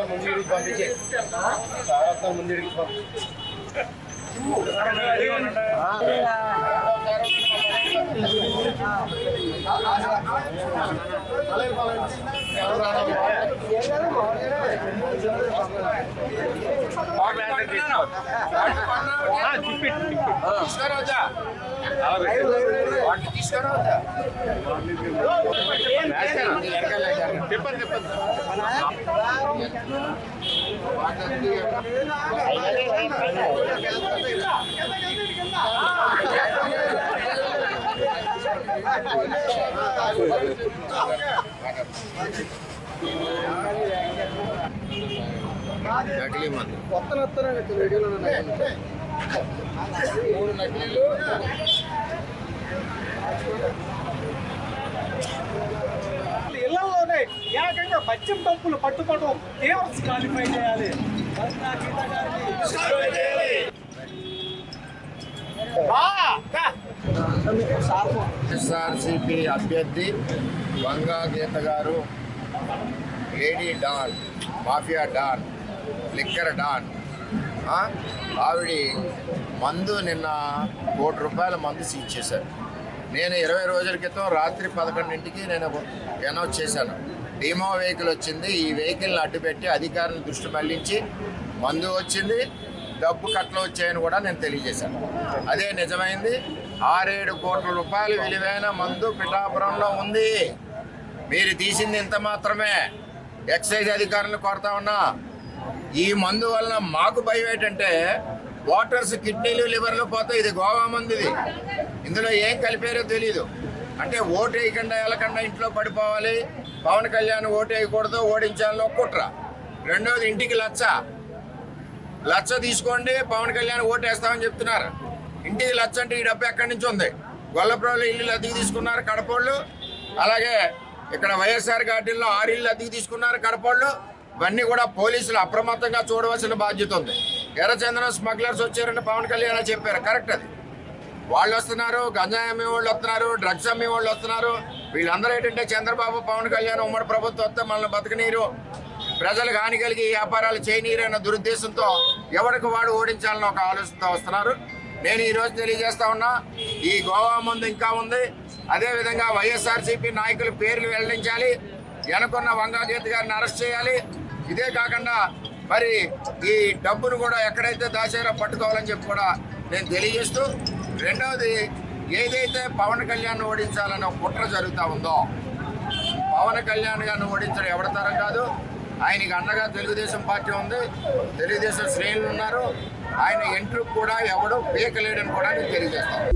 ముందుడికి పంపించే సార్ ముందుడికి తీసుకురావద్దా తిప్పండి నకిలీ మంది కొత్త వీడియోలో 3 నకిలీలు ఇళ్లలోనే ఏకంగా పశ్చిమ పంపులు పట్టుకోవడం తీవ్ర క్వాలిఫై చేయాలి. ఎస్ఆర్సిపి అభ్యర్థి వంగా గీత గారు lady don, mafia don, liquor don. ఆవిడ మందు నిన్న ₹1 కోటి మందు సీజ్ చేశారు. నేను 20 రోజుల క్రితం రాత్రి 11ంటికి నేను అనౌన్స్ చేశాను. డీమో వెహికల్ వచ్చింది, ఈ వెహికల్ని అడ్డుపెట్టి అధికారులను దృష్టి మళ్లించి మందు వచ్చింది, డబ్బు కట్టలు వచ్చాయని కూడా నేను తెలియజేశాను. అదే నిజమైంది. ₹6-7 కోట్ల విలువైన మందు పిఠాపురంలో ఉంది. మీరు తీసింది ఇంత మాత్రమే. ఎక్సైజ్ అధికారులను కోరుతా ఉన్నా, ఈ మందు వలన మాకు భయం ఏంటంటే వాటర్స్ కిడ్నీలు లివర్లు పోతే ఇది గోవా మందు, ఇది ఇందులో ఏం కలిపారో తెలీదు. అంటే ఓటు వేయకుండా వెళ్ళకుండా ఇంట్లో పడిపోవాలి, పవన్ కళ్యాణ్ ఓటు వేయకూడదు, ఓడించాలని ఒక కుట్ర. రెండోది ఇంటికి లచ్చ తీసుకోండి, పవన్ కళ్యాణ్ ఓటు వేస్తామని చెప్తున్నారు. ఇంటికి లచ్చ అంటే ఈ డబ్బు ఎక్కడి నుంచి ఉంది? గొల్లపురంలో ఇల్లు అద్దెకి తీసుకున్నారు కడపోళ్ళు, అలాగే ఇక్కడ వైఎస్ఆర్ గార్డెన్లో 6 ఇళ్ళు అద్దెకి తీసుకున్నారు కడపోళ్ళు. ఇవన్నీ కూడా పోలీసులు అప్రమత్తంగా చూడవలసిన బాధ్యత ఉంది. ఎర్రచందనం స్మగ్లర్స్ వచ్చారని పవన్ కళ్యాణ్ చెప్పారు, కరెక్ట్. అది వాళ్ళు వస్తున్నారు, గంజాయి అమ్మే వాళ్ళు వస్తున్నారు, డ్రగ్స్ అమ్మే వాళ్ళు వస్తున్నారు. వీళ్ళందరూ ఏంటంటే చంద్రబాబు పవన్ కళ్యాణ్ ఉమ్మడి ప్రభుత్వం వస్తే మనల్ని బతకనీరు, ప్రజలకు హాని కలిగి వ్యాపారాలు చేయనీరు అన్న దురుద్దేశంతో ఎవరికి వాడు ఓడించాలని ఒక ఆలోచనతో వస్తున్నారు. నేను ఈరోజు తెలియజేస్తా ఉన్నా, ఈ గోవా మందు ఇంకా ఉంది. అదేవిధంగా వైఎస్ఆర్సీపీ నాయకుల పేర్లు వెల్లడించాలి, వెనకున్న వంగా గీత గారిని అరెస్ట్ చేయాలి. ఇదే కాకుండా మరి ఈ డబ్బును కూడా ఎక్కడైతే దాచారో పట్టుకోవాలని చెప్పి కూడా నేను తెలియజేస్తూ, రెండవది ఏదైతే పవన్ కళ్యాణ్ ఓడించాలని ఒక కుట్ర జరుగుతూ ఉందో, పవన్ కళ్యాణ్ గారిని ఓడించడం ఎవరి తరం కాదు. ఆయనకి అండగా తెలుగుదేశం పార్టీ ఉంది, తెలుగుదేశం శ్రేణులు ఉన్నారు. ఆయన ఎంట్రీ కూడా ఎవడు పీకలేడని కూడా నేను తెలియజేస్తాను.